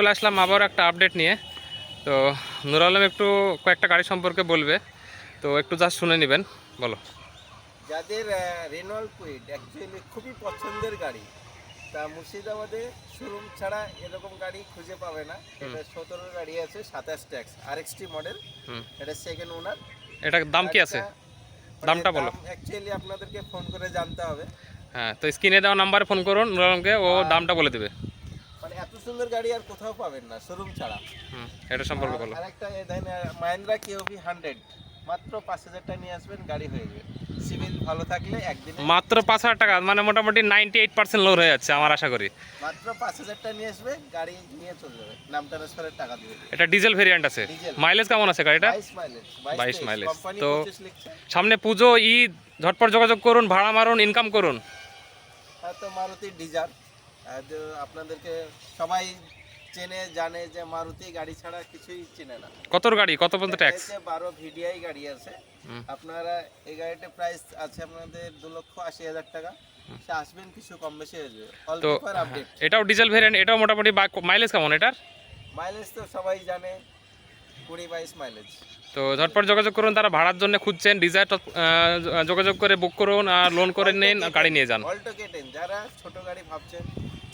চলে আসলাম আবার একটা আপডেট নিয়ে। তো নুর আলম একটু কয়েকটা গাড়ি সম্পর্কে বলবে, তো একটু জাস্ট শুনে নেবেন। বলো। যাদের রেনল্ড কুইড অ্যাকচুয়ালি খুবই পছন্দের গাড়ি, তা মুর্শিদাবাদে শোরুম ছাড়া এরকম গাড়ি খুঁজে পাবে না। হুম এটা 17 গাড়ি আছে, 27 ট্যাক্স RXT মডেল। হুম এটা সেকেন্ড ওনার এটার দাম কি আছে? গাড়িটা। মানে দামটা বলো। দাম অ্যাকচুয়ালি আপনাদেরকে ফোন করে জানতে হবে। হ্যাঁ, তো স্ক্রিনে দেওয়া নাম্বারে ফোন করুন, নুর আলমকে, ও আর দামটা বলে দেবে। মানে এত সুন্দর গাড়ি আর কোথাও পাবেন না শোরুম ছাড়া। এটা সম্পর্কে আর বলো। আরেকটা মাহিন্দ্রা কেওভি 100 মাত্র 5,000 টাকা নিয়ে আসবেন, গাড়ি হয়ে যাবে। সিভিল ভালো থাকলে একদিনে মাত্র 5,000 টাকা, মানে মোটামুটি 98% লোড হয়ে যাচ্ছে আমার আশা করি। মাত্র 5,000 টাকা নিয়ে আসবে, গাড়ি নিয়ে চলে যাবে, নাম ট্রান্সফারের টাকা দিবে। এটা ডিজেল ভেরিয়েন্ট আছে। ডিজেল মাইলেজ কেমন আছে গাড়িটা? 22 মাইলেজ, 22 মাইলেজ। কোম্পানি তো 25 লিখছে। সামনে পুজো, ঈদ, ঝটপট যোগাযোগ করুন, ভাড়া মারুন, ইনকাম করুন। তো মারুতি ডিজার, আপনাদেরকে সবাই চেনে জানে যে মারুতি গাড়ি ছাড়া কিছুই চেনে না। কতর গাড়ি, কত পর্যন্ত ট্যাক্স? 12 ভিডিআই গাড়ি আছে। আপনারা এই গাড়িটার প্রাইস আছে আপনাদের 2,80,000 টাকা। সে আসবেন, কিছু কম বেশি হয়ে যাবে। অল তো পেপার আপডেট। এটাও ডিজেল ভেরিয়েন্ট, এটাও মোটামুটি মাইলেজ কেমন এটার? মাইলেজ তো সবাই জানে, 20-22 মাইলেজ। তো ঝটপট যোগাযোগ করুন, তারা ভাড়ার জন্য খুঁজছেন। ডিজায়ার যোগাযোগ করে বুক করুন, আর লোন করে নিন, গাড়ি নিয়ে যান। অল্টো K10 যারা ছোট গাড়ি ভাবছেন,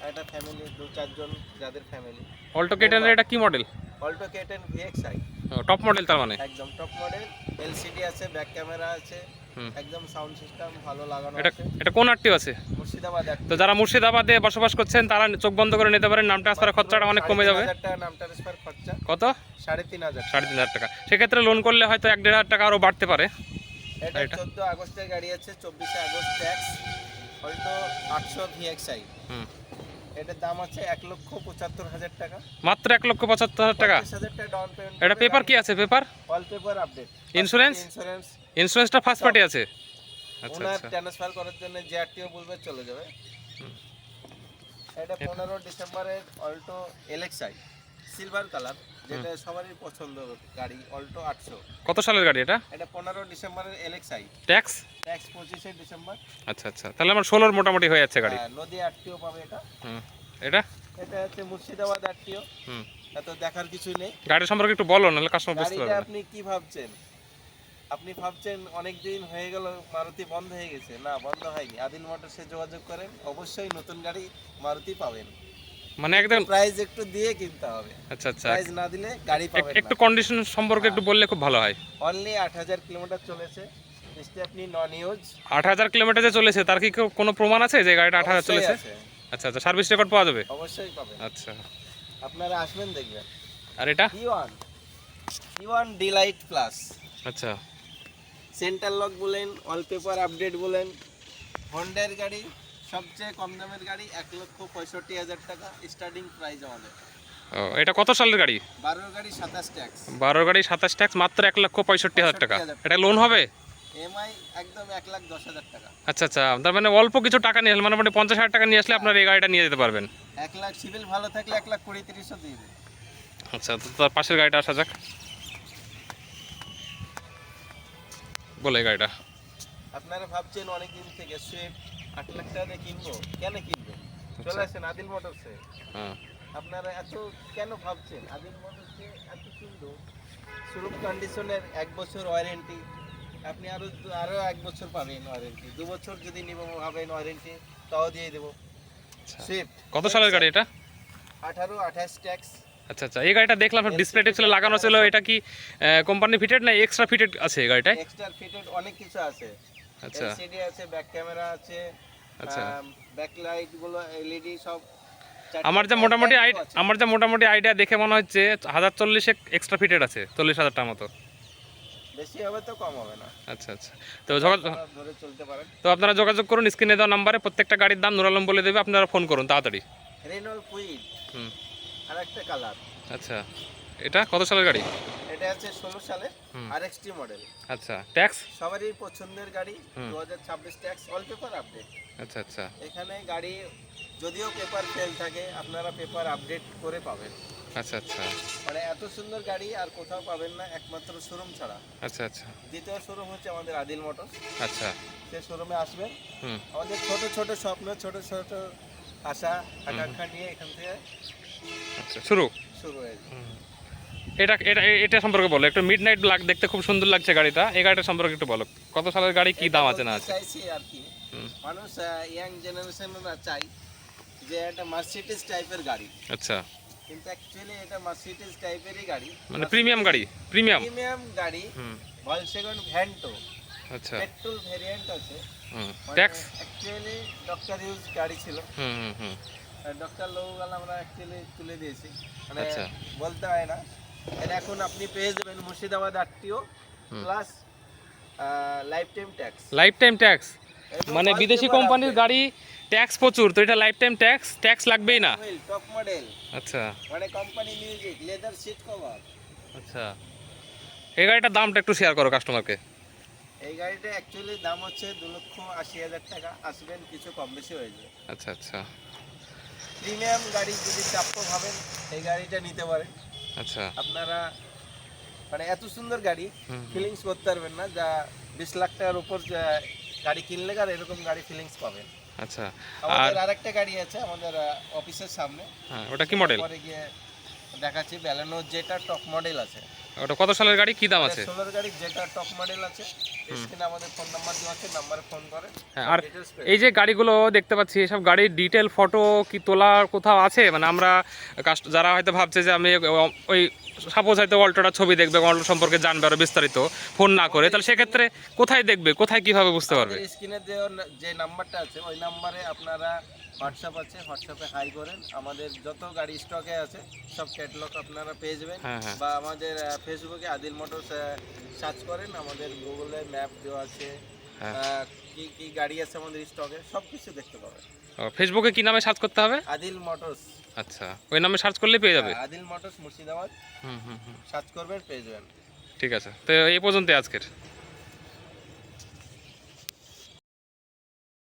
একটা ফ্যামিলি 2-4 জন যাদের ফ্যামিলি। অল্টো K10 এটা কি model? Alto K10 VXi top model তার মানে? একদম টপ মডেল। LCD আছে, ব্যাক ক্যামেরা আছে, হুম। একদম সাউন্ড সিস্টেম ভালো লাগানো এটা আছে। এটা কোন আরটিও আছে? মুর্শিদাবাদ তো যারা মুর্শিদাবাদে বসবাস করছেন তারা চোখ বন্ধ করে নিতে পারেন, নাম ট্রান্সফারের খরচাটা অনেক কমে যাবে। 3,500 টাকা নাম ট্রান্সফার খরচা। কত? 3,500। 3,500 টাকা। সেক্ষেত্রে লোন করলে হয়তো 1,500 টাকা আরও বাড়তে পারে। এটা এটা 14 আগস্টের গাড়ি আছে, 24 আগস্ট ট্যাক্স। অল্টো 800 VXi, হুম। এটার দাম আছে 1,75,000 টাকা। মাত্র 1,75,000 টাকা। 50,000 টাকা ডাউন পেমেন্ট। এটা পেপার কি আছে? Paper all paper update. Insurance? Insurance ইন্স্যুরেন্সটা ফার্স্ট পার্টি আছে? আচ্ছা ওনার আচ্ছা। ট্রান্সফার করার জন্য যে আরটিও বলবে চলে যাবে। এটা 15 ডিসেম্বরের অল্টো LXi সিলভার কালার, যেটা সবারই পছন্দ গাড়ি। অল্টো 800। কত সালের গাড়ি এটা? এটা 15 ডিসেম্বরের LXi। ট্যাক্স? ট্যাক্স 25শে ডিসেম্বর। আচ্ছা আচ্ছা, তাহলে আমার 16 মোটামুটি হয়ে যাচ্ছে গাড়ি। নদী আরটিও পাবে এটা। হুম। এটা? এটা হচ্ছে মুর্শিদাবাদ আরটিও। হুম। এত দেখার কিছু নেই। গাড়ি সম্পর্কে একটু বলো, নাহলে কাস্টমার বুঝতে গাড়িটা পারবে না। আপনি কি ভাবছেন? আপনি ভাবছেন অনেক দিন হয়ে গেল মারুতি বন্ধ হয়ে গেছে। না, বন্ধ হয়নি। আদিল মোটরসে যোগাযোগ করেন, অবশ্যই নতুন গাড়ি মারুতি পাবেন। মানে একদম প্রাইস একটু দিয়ে কিনতে হবে। আচ্ছা আচ্ছা, প্রাইস না দিলে গাড়ি পাবেন একটু না। কন্ডিশন সম্পর্কে একটু বললে খুব ভালো হয়। অনলি 8,000 কিলোমিটার চলেছে। নিশ্চয়ই আপনি নন ইউজ। 8,000 কিলোমিটার যে চলেছে, তার কি কোনো প্রমাণ আছে যে গাড়িটা 8,000 চলেছে? আচ্ছা আচ্ছা, সার্ভিস রেকর্ড পাওয়া যাবে? অবশ্যই পাবেন। আচ্ছা। আপনারা আসবেন, দেখবেন। আর এটা? E1 delight plus. আচ্ছা। সেন্টার লক বলেন, অল পেপার আপডেট বলেন, হন্ডার গাড়ি, সবচেয়ে কম দামের গাড়ি। 1,65,000 টাকা স্টার্টিং প্রাইস আমাদের। ও, এটা কত সালের গাড়ি? 12 গাড়ি 27 ট্যাক্স। 12 গাড়ি 27 ট্যাক্স, মাত্র 1,65,000 টাকা। এটা লোন হবে? এমআই একদম 1,10,000 টাকা। আচ্ছা আচ্ছা, তার মানে অল্প কিছু টাকা নিয়ে আসলে, মোটামুটি 50,000 টাকা নিয়ে আসলে আপনার এই গাড়িটা নিয়ে যেতে পারবেন। 1 লাখ সিভিল ভালো থাকলে 1,20,30 দিয়ে দেবে। আচ্ছা, তো তার পাশের গাড়িটা আসা যাক। বলে এই গাড়িটা। আপনারা ভাবছেন অনেকদিন থেকে সুইফট 8 লাখ টাকা দিয়ে কিনবো, কেন কিনবেন? চলে আসেন আদিল মোটরসে। হ্যাঁ। আপনারা এত কেন ভাবছেন? আদিল মোটরসে এত সুন্দর শোরুম কন্ডিশনের 1 বছর ওয়ারেন্টি। আপনি আরো 1 বছর পাবেন ওয়ারেন্টি। 2 বছর যদি নিব ভাবেন ওয়ারেন্টি, তাও দিয়ে দেবো। সুইফট কত সালের গাড়ি এটা? 18-28 ট্যাক্স। আচ্ছা আচ্ছা, এই গাড়িটা দেখলাম ডিসপ্লে টিসপ্লে লাগানো ছিল, এটা কি কোম্পানি ফিটেড না এক্সট্রা ফিটেড আছে এই গাড়িটায়? এক্সট্রা ফিটেড অনেক কিছু আছে। আচ্ছা এলসিডি আছে, ব্যাক ক্যামেরা আছে, আচ্ছা। ব্যাক লাইট গুলো এলইডি সব। আমার যা মোটামুটি আইডিয়া দেখে মনে হচ্ছে 1,040 এক্সট্রা ফিটেড আছে, 40,000 টাকার মতো। বেশি হবে তো কম হবে না। আচ্ছা আচ্ছা। ধরে চলতে পারেন। তো আপনারা যোগাযোগ করুন স্ক্রিনে দেওয়া নাম্বারে, প্রত্যেকটা গাড়ির দাম নুর আলম বলে দেবে, আপনারা ফোন করুন তাড়াতাড়ি। রেনল্ড কুইড হুম। আর একটা কালার। আচ্ছা, এটা কত সালের গাড়ি? এটা আছে 16 সালে RXT মডেল। আচ্ছা, ট্যাক্স? সবারই পছন্দের গাড়ি। 2026 ট্যাক্স, অল পেপার আপডেট। আচ্ছা আচ্ছা এখানে গাড়ি যদিও পেপার ফেল থাকে, আপনারা পেপার আপডেট করে পাবেন। আচ্ছা আচ্ছা মানে এত সুন্দর গাড়ি আর কোথাও পাবেন না, একমাত্র শোরুম ছাড়া। আচ্ছা আচ্ছা দ্বিতীয় শোরুম হচ্ছে আমাদের আদিল মোটরস। আচ্ছা। সে শোরুমে আসবেন। হুম। আমাদের ছোট ছোট স্বপ্ন, ছোট ছোট আশা আকাঙ্ক্ষা নিয়ে এখান থেকে আচ্ছা শুরু। শুরু হয়েছে। এটা এটা এটা সম্পর্কে বলো একটু, মিড নাইট ব্ল্যাক দেখতে খুব সুন্দর লাগছে গাড়িটা, এই গাড়িটা সম্পর্কে একটু বলো কত সালের গাড়ি, কি এটা দাম আছে না বলতে আছে? চাইছি আর কি, মানুষ ইয়াং জেনারেশনরা চাই যে একটা মার্সিডিজ টাইপের গাড়ি, আচ্ছা, কিন্তু অ্যাকচুয়ালি এটা মার্সিডিজ টাইপেরই গাড়ি, মানে প্রিমিয়াম গাড়ি, প্রিমিয়াম। প্রিমিয়াম গাড়ি। হুম, ভলসেগন ভ্যান্টো আচ্ছা, পেট্রোল ভেরিয়েন্ট আছে। হুম, মানে ট্যাক্স, অ্যাকচুয়ালি ডক্টর ইউজ গাড়ি ছিল, হুম হুম হুম, ডক্টর লোকগাল আমরা অ্যাকচুয়ালি তুলে দিয়েছি, মানে আচ্ছা। বলতে হয় না। এটা এখন আপনি পেয়ে যাবেন Murshidabad RTO plus life time tax. Life time tax, মানে বিদেশি কোম্পানির গাড়ি ট্যাক্স প্রচুর, তো এটা লাইফ টাইম ট্যাক্স, ট্যাক্স লাগবেই না। টপ মডেল, আচ্ছা মানে company music, leather seat cover. আচ্ছা, এই গাড়িটার দামটা একটু শেয়ার করো কাস্টমারকে। এই গাড়িটা অ্যাকচুয়ালি দাম হচ্ছে 2,80,000 টাকা, আসবেন কিছু কম বেশি হয়ে যাবে। আচ্ছা আচ্ছা প্রিমিয়াম গাড়ি যদি প্রাপ্য ভাবেন এই গাড়িটা নিতে পারেন আচ্ছা, আপনারা, মানে এত সুন্দর গাড়ি হুম, ফিলিংস করতে পারবেন না, যা 20 লাখ টাকার উপর গাড়ি কিনলে আর এরকম গাড়ি ফিলিংস পাবেন। আচ্ছা। আর আমাদের আরেকটা গাড়ি আছে আমাদের অফিসের সামনে, হ্যাঁ, ওটা কি মডেল? পরে গিয়ে দেখাচ্ছি। ব্যালেনো যেটা টপ মডেল আছে, ওটা কত সালের গাড়ি, কি দাম আছে? 16 গাড়ি যেটা টপ মডেল আছে, স্ক্রিনে আমাদের ফোন নাম্বার দেওয়া আছে, নাম্বারে ফোন করে। হ্যাঁ, আর এই যে গাড়িগুলো দেখতে পাচ্ছি, এসব গাড়ির ডিটেল ফটো কি তোলার কোথাও আছে? মানে আমরা যারা হয়তো ভাবছে যে আমি ওই সাপোজ হয়তো অল্টোটার ছবি দেখবে, অল্টো সম্পর্কে জানবে আরো বিস্তারিত, ফোন না করে, তাহলে সেক্ষেত্রে কোথায় দেখবে, কোথায় কিভাবে বুঝতে পারবে? স্ক্রিনে যে নাম্বারটা আছে ওই নাম্বারে আপনারা হোয়াটসঅ্যাপ আছে, হোয়াটসঅ্যাপে হাই করেন, আমাদের যত গাড়ি স্টকে আছে সব ক্যাটালগ আপনারা পেয়ে যাবেন। হ্যাঁ, হ্যাঁ। বা আমাদের ফেসবুকে আদিল মোটরস সার্চ করেন, আমাদের গুগলে ম্যাপ দেওয়া আছে, হ্যাঁ। কি কি গাড়ি আছে আমাদের স্টকে সব কিছু দেখতে পাবেন। ফেসবুকে কি নামে সার্চ করতে হবে? আদিল মোটরস। আচ্ছা, ওই নামে সার্চ করলে পেয়ে যাবে। আদিল মোটরস মুর্শিদাবাদ হুম হুম হুম, সার্চ করবেন পেয়ে যাবেন। ঠিক আছে, তো এই পর্যন্ত আজকের।